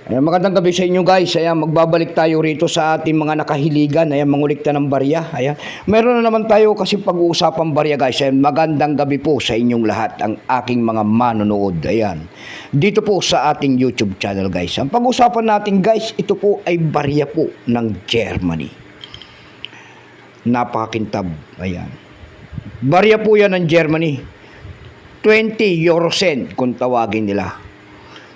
Ayan, magandang gabi sa inyo guys. Ayan, magbabalik tayo rito sa ating mga nakahiligan. Ayan, mangulikta ng barya. Ayan, meron na naman tayo kasi pag-uusapang barya guys. Ayan, magandang gabi po sa inyong lahat, ang aking mga manonood. Ayan, dito po sa ating YouTube channel guys. Ang pag-usapan natin guys, ito po ay barya po ng Germany. Napakakintab. Ayan, barya po yan ng Germany. 20 euro cent kung tawagin nila,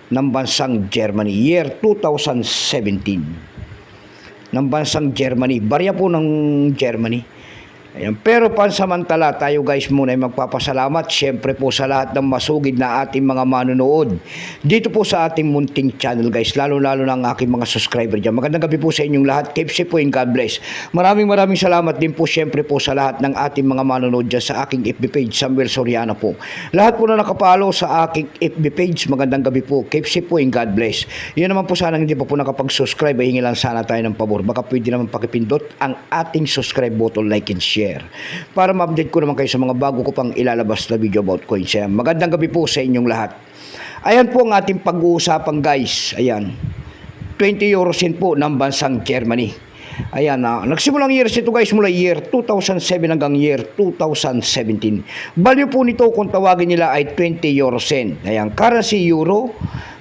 ng bansang Germany, year 2017. Ng bansang Germany, barya po ng Germany. Ayan. Pero pansamantala tayo guys muna ay magpapasalamat syempre po sa lahat ng masugid na ating mga manonood dito po sa ating munting channel guys, lalo na ang aking mga subscriber dyan. Magandang gabi po sa inyong lahat. Keep safe po and God bless. Maraming salamat din po syempre po sa lahat ng ating mga manonood dyan sa aking FB page, Samuel Soriano po. Lahat po na nakapalo sa aking FB page, magandang gabi po. Keep safe po and God bless. Yun naman po, sana hindi pa po nakapag-subscribe, ay hingi lang sana tayo ng pabor. Baka pwede naman pakipindot ang ating subscribe button, like and share, para ma-update ko naman kayo sa mga bago ko pang ilalabas na video about coins. Ayan, magandang gabi po sa inyong lahat. Ayan po ang ating pag-uusapan guys. Ayan, 20 euro cent po ng bansang Germany. Ayan, nagsimulang years ito guys mula year 2007 hanggang year 2017. Value po nito kung tawagin nila ay 20 euro cent. Ayan, currency euro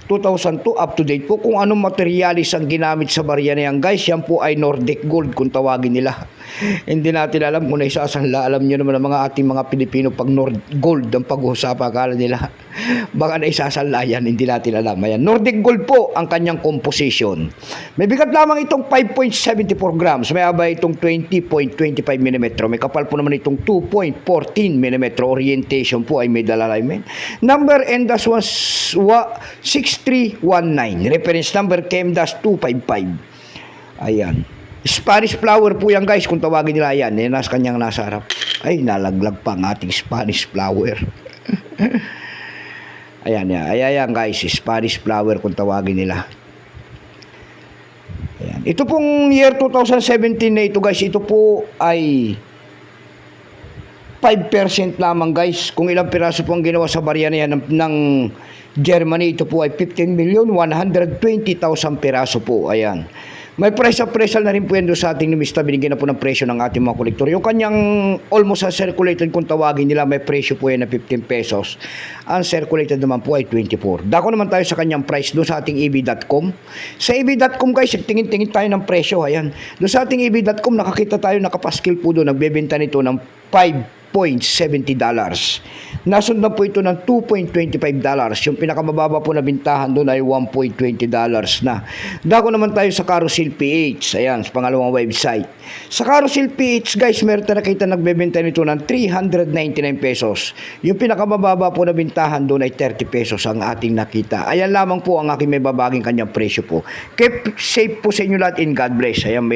2002, up to date po. Kung anong materialis ang ginamit sa barya na yan guys, yan po ay Nordic Gold kung tawagin nila. Hindi natin alam kung naisasanla. Alam nyo naman ang mga ating mga Pilipino, pag Nordic Gold ang pag-uusapan, akala nila baka naisasanla yan, hindi natin alam. Ayan, Nordic Gold po ang kanyang composition. May bigat lamang itong 5.74 grams, may abay itong 20.25 mm, may kapal po naman itong 2.14 mm, orientation po ay may dala alignment. Number NDAS was 6319, reference number KM-255. Ayan, Spanish flower po yan guys kung tawagin nila. Yan, nasa kanyang nasa harap. Ay, nalaglag pa ang ating Spanish flower. Ayan, ayan guys, Spanish flower kung tawagin nila. Ayan, ito pong year 2017 na ito guys, ito po ay 5% lamang guys. Kung ilang piraso po ang ginawa sa barya na yan ng Germany, ito po ay 15,120,000 piraso po. Ayan, may price appraisal na rin po yan doon sa ating numista. Binigyan na po ng presyo ng ating mga kolektor. Yung kanyang almost uncirculated kung tawagin nila, may presyo po yan na 15 pesos. Uncirculated naman po ay 24. Dako naman tayo sa kanyang price doon sa ating eb.com. Sa eb.com guys, tingin-tingin tayo ng presyo. Ayan, doon sa ating eb.com nakakita tayo, nakapaskil po doon, nagbebenta nito ng $5.70. Nasundan po ito ng $2.25. Yung pinakamababa po na bintahan doon ay $1.20 na. Dako naman tayo sa Carousel PH. Ayan, sa pangalawang website. Sa Carousel PH guys, meron na nakita nagbebenta nito ng 399 pesos. Yung pinakamababa po na bintahan doon ay 30 pesos ang ating nakita. Ayan lamang po ang aking may babaging kanyang presyo po. Keep safe po sa inyo lahat, in God bless. Ayan, may